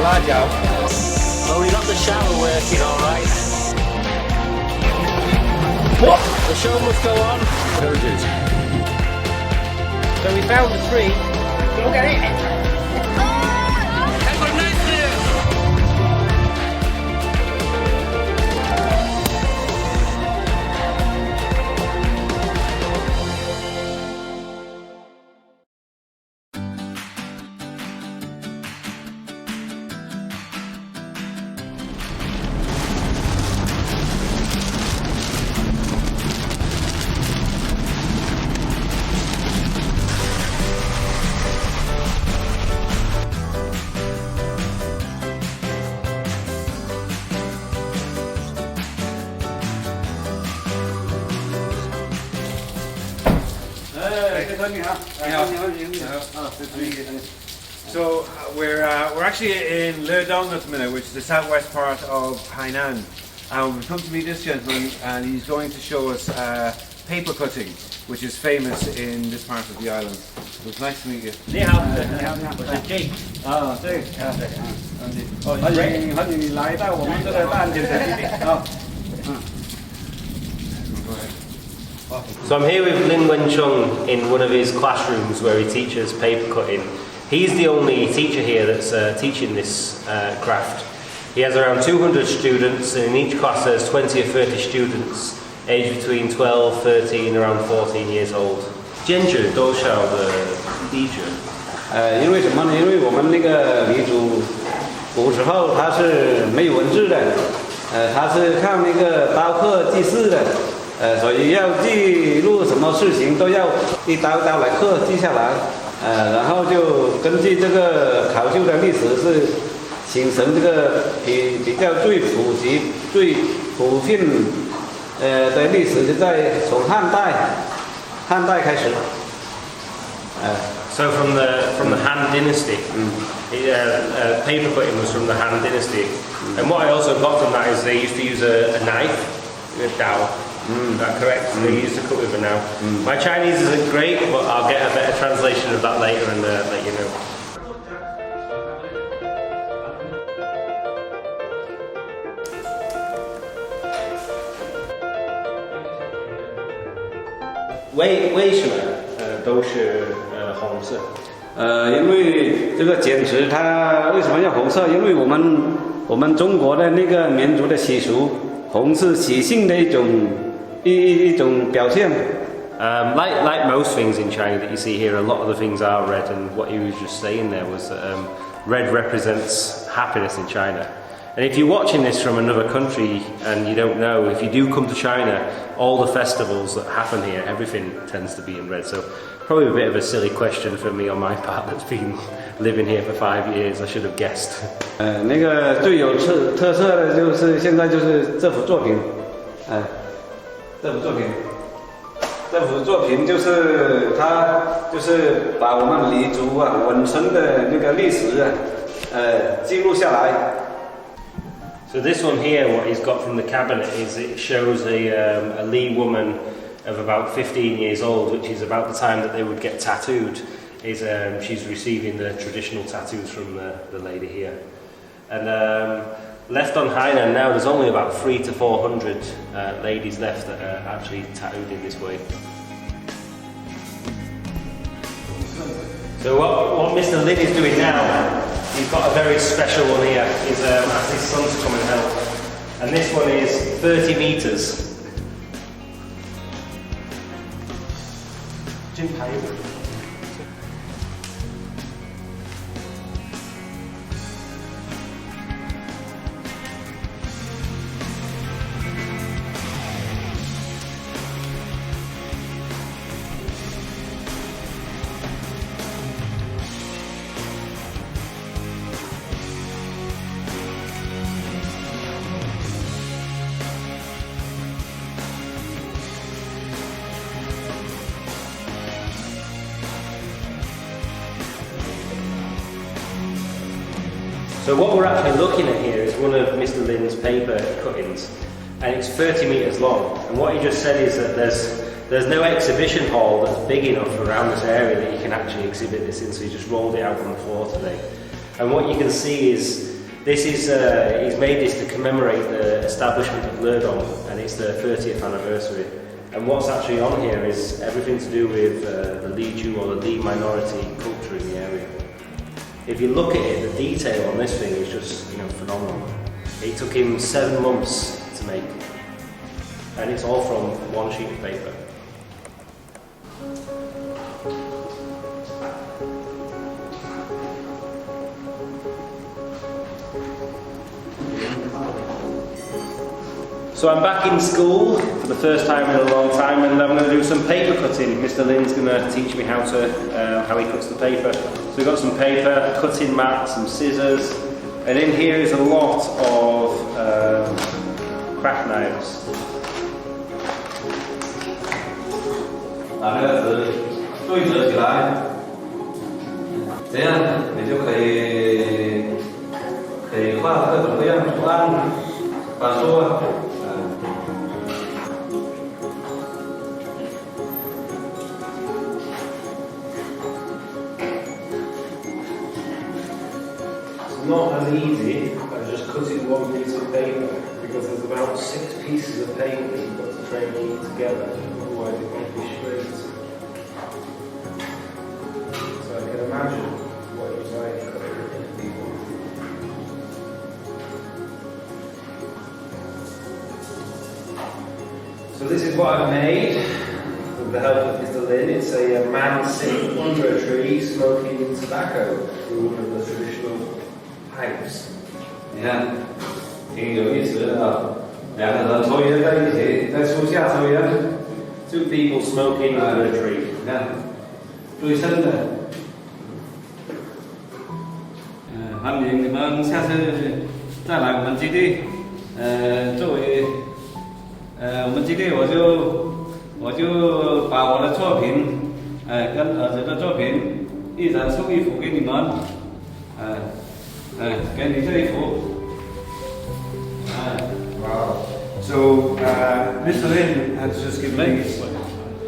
lá de algo. Well, we got the shower working all right. What? The show must go on. There it is. So we found the tree. Go get it. Have a nice day. So we're actually in Ledong at the minute, which is the southwest part of Hainan. We've come to meet this gentleman, and he's going to show us paper cutting, which is famous in this part of the island. So it's nice to meet you. 你好，我是 Jake。欢迎你来到我们这个蛋卷的地点。So I'm here with Lin Wenchung in one of his classrooms where he teaches paper cutting. He's the only teacher here that's teaching this craft. He has around 200 students, and in each class there's 20 or 30 students aged between 12, 13, around 14 years old. 坚决都晓的理解。因为什么呢？因为我们那个黎族古时候它是没有文字的，它是靠那个刀刻记事的。所以要记录什么事情都要一刀刀来刻记下来，然后就根据这个考究的历史是形成这个比较最普及、最普遍的历史是在从汉代开始。So from the Han Dynasty, paper cutting was from the Han Dynasty, and what I also got from that is they used to use a knife, a dao. Is that correct? They used to cut with a now. My Chinese isn't great, but I'll get a better translation of that later and let you know. 为什么都是红色？因为这个剪纸它为什么要红色？因为我们中国的那个民族的习俗，红是喜庆的一种表现。Like most things in China that you see here, a lot of the things are red, and what you was just saying there was that red represents happiness in China. And if you're watching this from another country and you don't know, if you do come to China, all the festivals that happen here, everything tends to be in red. So probably a bit of a silly question for me on my part that's been living here for 5 years. I should have guessed. 那个最有特色的就是现在就是这幅作品，这幅作品就是它就是把我们黎族文成的那个历史记录下来。So this one here, what he's got from the cabinet is it shows a Li woman of about 15 years old, which is about the time that they would get tattooed. She's receiving the traditional tattoos from the lady here. And left on Hainan now, there's only about 300 to 400 ladies left that are actually tattooed in this way. So what Mr. Lin is doing now, he's got a very special one here. He's asked his son to come and help. And this one is 30 meters. 真排的。So what we're actually looking at here is one of Mr. Lin's paper cuttings, and it's 30 metres long. And what he just said is that there's no exhibition hall that's big enough around this area that you can actually exhibit this in, so he just rolled it out on the floor today. And what you can see is This is he's made this to commemorate the establishment of Ledong, and it's the 30th anniversary. And what's actually on here is everything to do with the Li Ju or the Li minority culture in the area. If you look at it, the detail on this thing is just phenomenal. It took him 7 months to make, and it's all from one sheet of paper. So I'm back in school for the first time in a long time, and I'm going to do some paper cutting. Mr. Lin's going to teach me how he cuts the paper. So we've got some paper, a cutting mat, some scissors, and in here is a lot of craft knives. 把那个纸对折起来，这样你就可以画各种各样的图案，板书啊。 Not as easy as just cutting one piece of paper, because there's about 6 pieces of paper that you've got to try and keep together, otherwise it won't be straight. So I can imagine what it was like cutting it before. So this is what I've made with the help of Mr. Lin. It's a man sitting under a tree smoking tobacco through one of the traditional pipes. 你看，挺有意思的啊！两个人抽烟在一起，在树下抽烟。Two people smoking under a tree. 你看，最深的。欢迎你们下次再来我们基地。作为我们基地，我就把我的作品，跟儿子的作品，一人送一幅给你们。给你这一幅。Wow. So Mr. Lin has just given me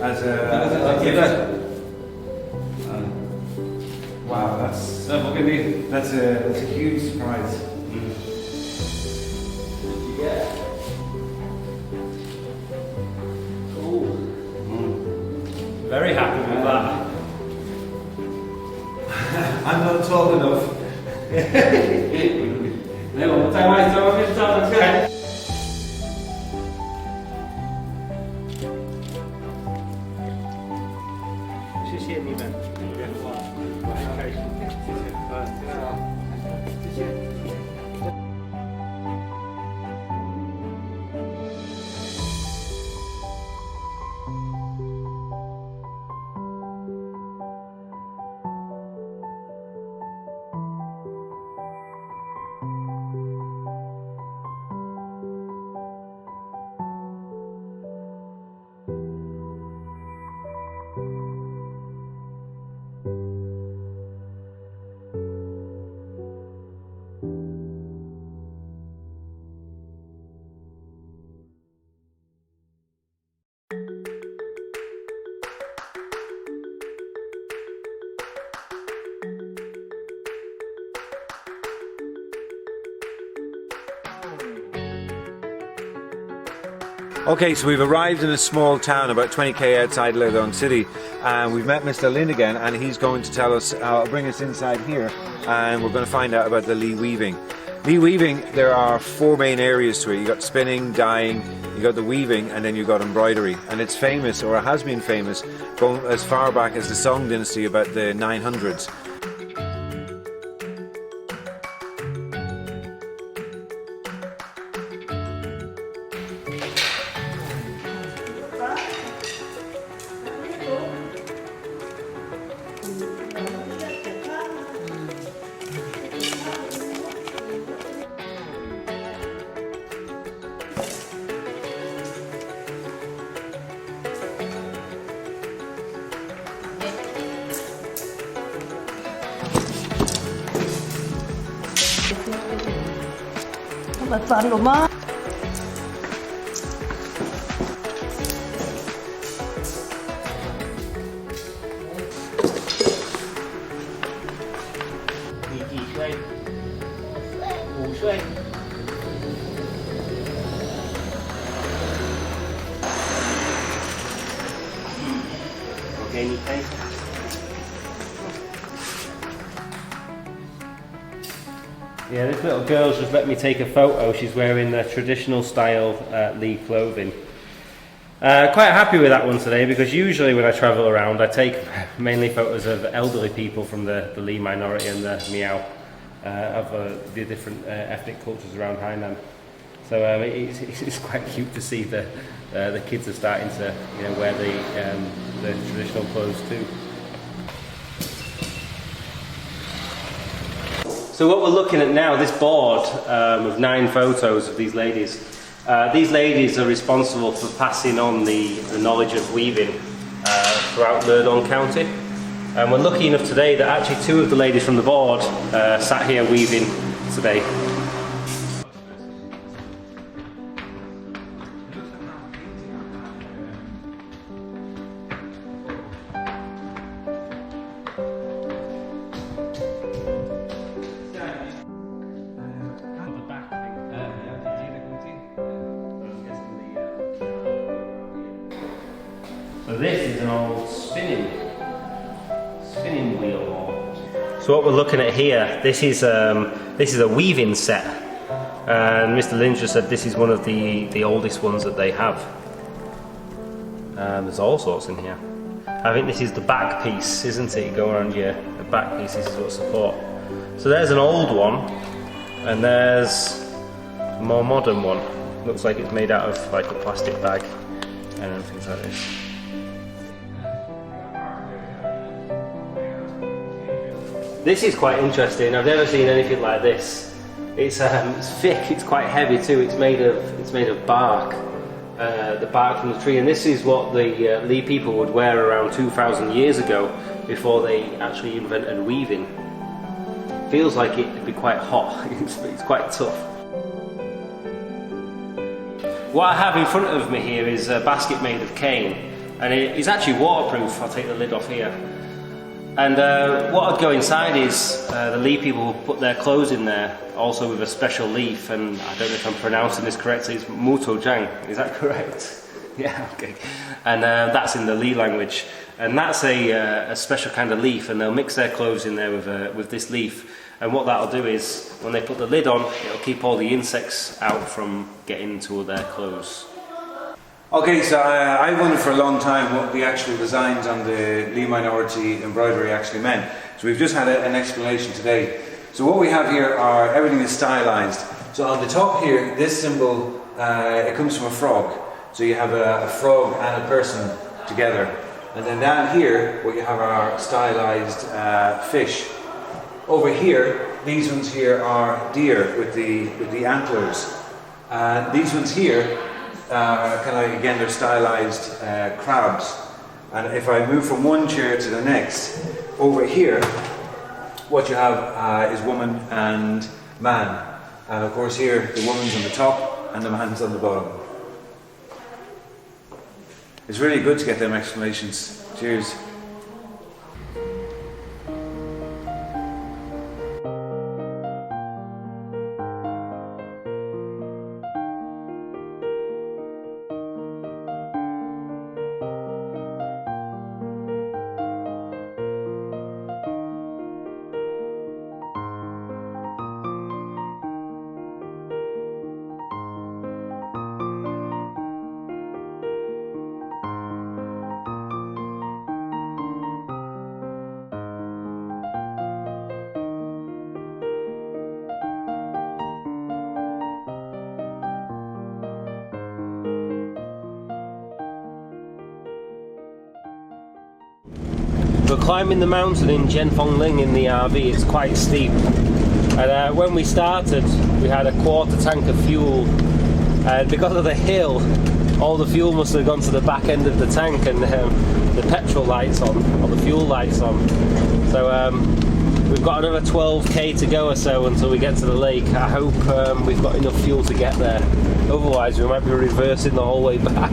as a gift. Wow, that's a huge surprise. Yeah. Cool. Very happy with that. I'm not tall enough. 来，我们在外面照着看。谢谢你们，我很开心，谢谢，谢谢。Okay, so we've arrived in a small town about 20k outside Ledong City, and we've met Mr. Lin again, and he's going to tell us, bring us inside here, and we're going to find out about the Li weaving. Li weaving, there are 4 main areas to it. You got spinning, dyeing, you got the weaving, and then you got embroidery. And it's famous, or it has been famous, going as far back as the Song dynasty, about the 900s. Mà phận của má. Can you paint? Yeah, this little girl's just let me take a photo. She's wearing the traditional style Li clothing. Quite happy with that one today, because usually when I travel around I take mainly photos of elderly people from the Li minority and the Miao of the different ethnic cultures around Hainan. So it's quite cute to see the kids are starting to wear the traditional clothes too. So what we're looking at now, this board of 9 photos of these ladies. These ladies are responsible for passing on the knowledge of weaving throughout Liaodong County. And we're lucky enough today that actually 2 of the ladies from the board sat here weaving today. So this is an old spinning wheel. So what we're looking at here, this is a weaving set, and Mr. Lindra said this is one of the oldest ones that they have. There's all sorts in here. I think this is the back piece, isn't it? You go around the back piece. This is what support. So there's an old one, and there's a more modern one. Looks like it's made out of like a plastic bag and things like this. This is quite interesting. I've never seen anything like this. It's thick. It's quite heavy too. It's made of bark, the bark from the tree. And this is what the Li people would wear around 2,000 years ago, before they actually invented weaving. Feels like it'd be quite hot. It's quite tough. What I have in front of me here is a basket made of cane, and it is actually waterproof. I'll take the lid off here. And what would go inside is the Li people will put their clothes in there, also with a special leaf, and I don't know if I'm pronouncing this correctly, it's mutojang, is that correct? Yeah, okay. And that's in the Li language. And that's a special kind of leaf, and they'll mix their clothes in there with this leaf. And what that'll do is, when they put the lid on, it'll keep all the insects out from getting into their clothes. Okay, so I wondered for a long time what the actual designs on the Li minority embroidery actually meant. So we've just had an explanation today. So what we have here are, everything is stylized. So on the top here, this symbol, it comes from a frog. So you have a frog and a person together. And then down here, what you have are stylized fish. Over here, these ones here are deer with the antlers. These ones here, kind of, again, they're stylized crabs. And if I move from one chair to the next, over here, what you have is woman and man. And of course here, the woman's on the top and the man's on the bottom. It's really good to get them explanations. Cheers. We're climbing the mountain in Zhenfengling in the RV. It's quite steep, and when we started we had a quarter tank of fuel, and because of the hill all the fuel must have gone to the back end of the tank, and the petrol lights on, or the fuel lights on. So we've got another 12k to go or so until we get to the lake. I hope we've got enough fuel to get there, otherwise we might be reversing the whole way back.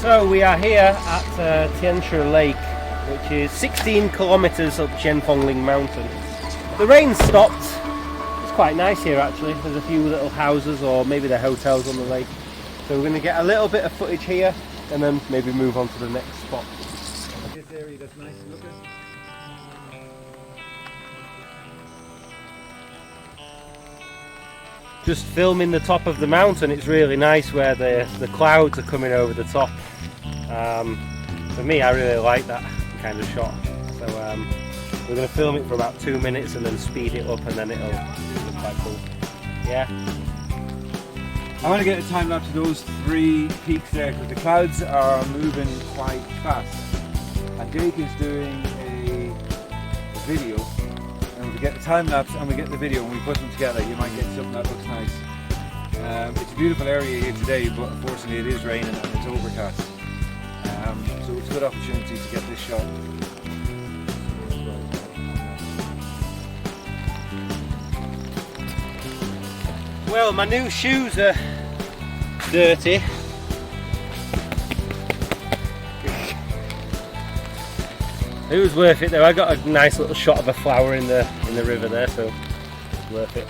So we are here at Tiansha Lake, which is 16 kilometers up Jianfengling Mountain. The rain stopped. It's quite nice here actually. There's a few little houses, or maybe they're hotels on the lake. So we're going to get a little bit of footage here and then maybe move on to the next spot. This area that's nice to look at. Just filming the top of the mountain, it's really nice where the clouds are coming over the top. For me, I really like that kind of shot. So we're going to film it for about 2 minutes and then speed it up, and then it'll look quite cool. Yeah. I want to get a time lapse of those 3 peaks there because the clouds are moving quite fast. And Jake is doing a video, and we get the time lapse and we get the video, and we put them together, you might get something that looks nice. It's a beautiful area here today, but unfortunately it is raining and it's overcast. So it's a good opportunity to get this shot. Well, my new shoes are dirty. It was worth it though. I got a nice little shot of a flower in the river there, so it's worth it.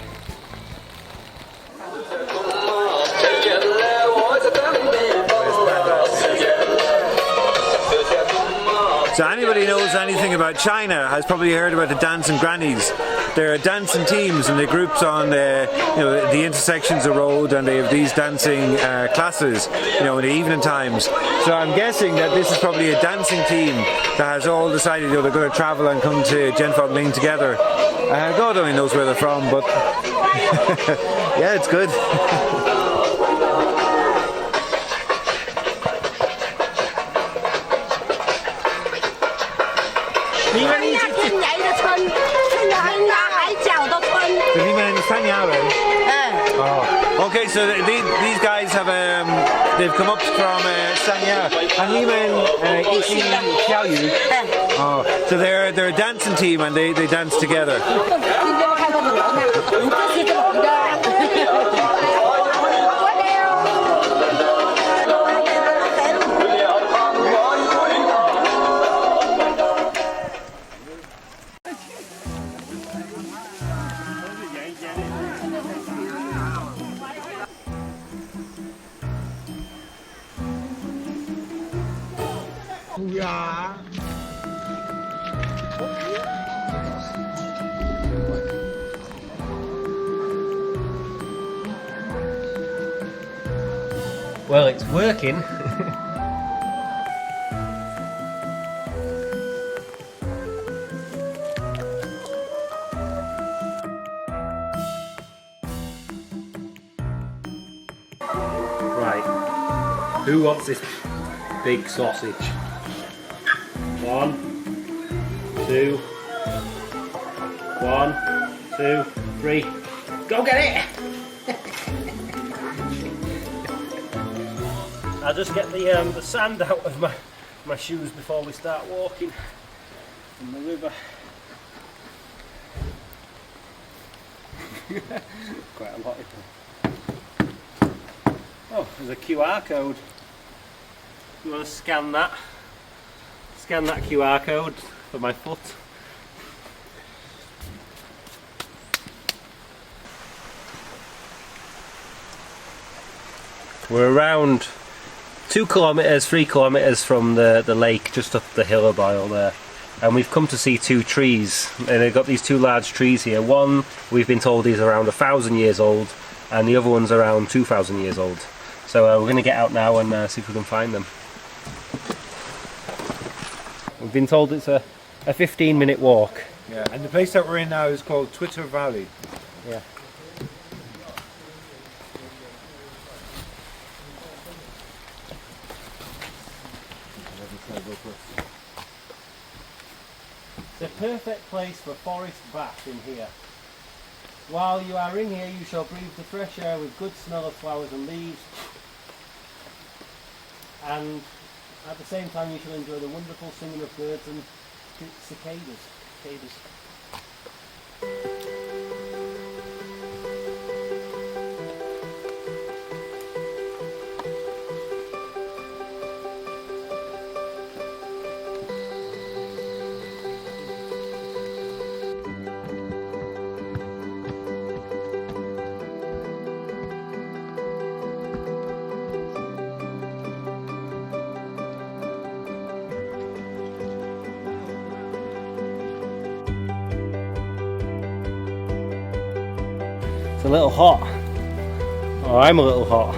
So anybody who knows anything about China has probably heard about the dancing grannies. There are dancing teams and the groups on the intersections of road, and they have these dancing classes, in the evening times. So I'm guessing that this is probably a dancing team that has all decided they're going to travel and come to Jianfengling together. God only knows where they're from, but yeah, it's good. Oh, okay. So these guys have they've come up from Sanya. Oh, so they're a dancing team and they dance together. Well, it's working. Right, who wants this big sausage? 1, 2, 1, 2, 3, go get it! I'll just get the sand out of my shoes before we start walking in the river. Quite a lot of them. Oh, there's a QR code. You want to scan that? Scan that QR code for my foot. We're around 2 kilometres, 3 kilometres from the lake, just up the hill above there, and we've come to see 2 trees, and they've got these 2 large trees here. One we've been told is around 1,000 years old, and the other one's around 2,000 years old. So we're going to get out now and see if we can find them. We've been told it's a 15-minute walk. Yeah, and the place that we're in now is called Twitter Valley. Yeah. It's a perfect place for forest bath in here. While you are in here, you shall breathe the fresh air with good smell of flowers and leaves. And at the same time, you shall enjoy the wonderful singing of birds and cicadas. It's a little hot. Oh, I'm a little hot.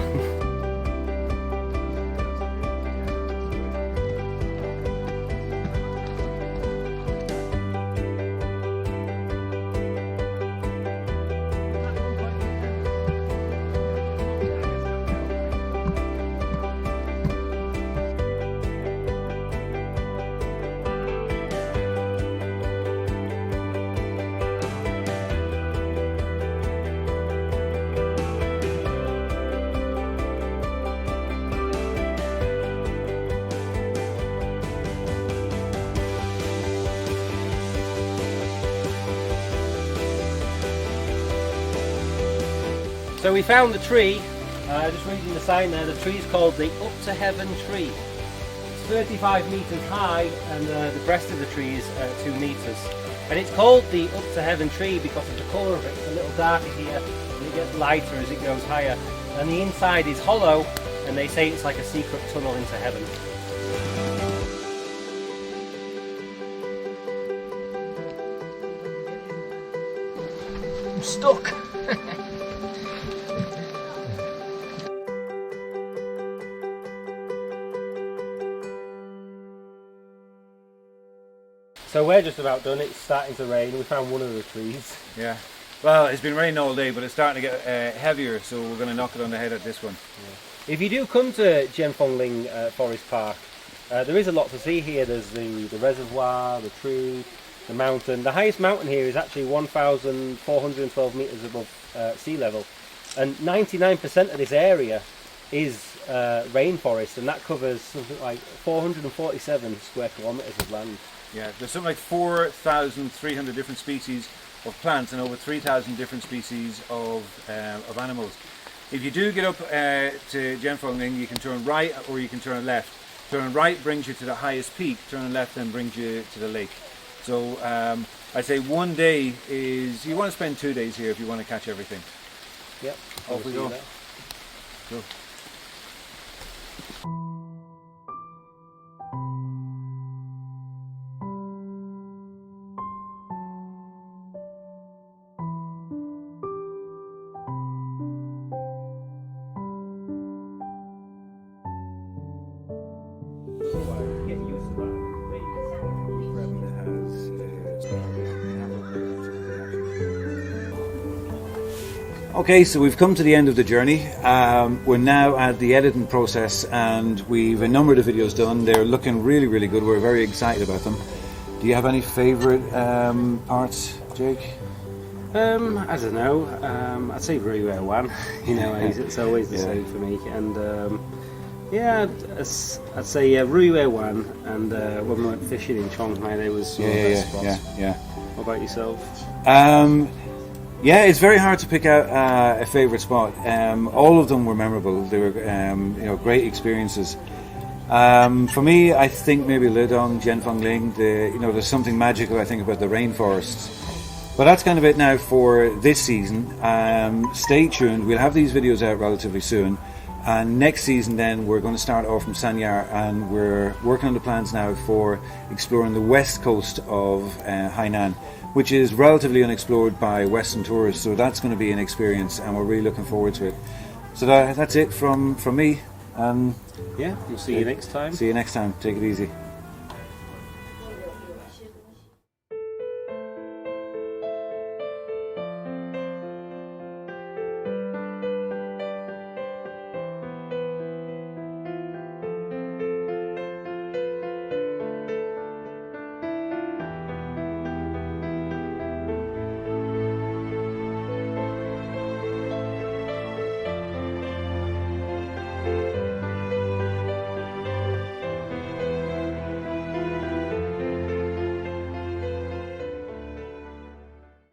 So we found the tree, just reading the sign there, the tree is called the Up to Heaven tree. It's 35 metres high and the breast of the tree is 2 metres. And it's called the Up to Heaven tree because of the colour of it. It's a little darker here and it gets lighter as it goes higher. And the inside is hollow and they say it's like a secret tunnel into heaven. I'm stuck. So we're just about done, it's starting to rain, we found one of the trees. Yeah. Well, it's been raining all day, but it's starting to get heavier, so we're going to knock it on the head at this one. Yeah. If you do come to Jianfengling Forest Park, there is a lot to see here. There's the reservoir, the tree, the mountain. The highest mountain here is actually 1,412 metres above sea level. And 99% of this area is rainforest, and that covers something like 447 square kilometres of land. Yeah, there's something like 4,300 different species of plants and over 3,000 different species of animals. If you do get up to Jianfengling, you can turn right or you can turn left. Turn right brings you to the highest peak, turn left then brings you to the lake. So I'd say one day is, you want to spend 2 days here if you want to catch everything. Yep, off we go. Cool. Okay, so we've come to the end of the journey. We're now at the editing process and we've a number of the videos done. They're looking really, really good. We're very excited about them. Do you have any favourite parts, Jake? I don't know. I'd say Ruiwei Wan. You know, it's always the same for me. And yeah, I'd say Ruiwei Wan. And when we went fishing in Chongmai, there was one of the best spots. Yeah. What about yourself? Yeah, it's very hard to pick out a favourite spot. All of them were memorable. They were, great experiences. For me, I think maybe Lidong, Jianfengling. There's something magical I think about the rainforests. But that's kind of it now for this season. Stay tuned. We'll have these videos out relatively soon. And next season, then we're going to start off from Sanya, and we're working on the plans now for exploring the west coast of Hainan, which is relatively unexplored by Western tourists, so that's going to be an experience and we're really looking forward to it. So that's it from me. Yeah, we'll see you next time. See you next time. Take it easy.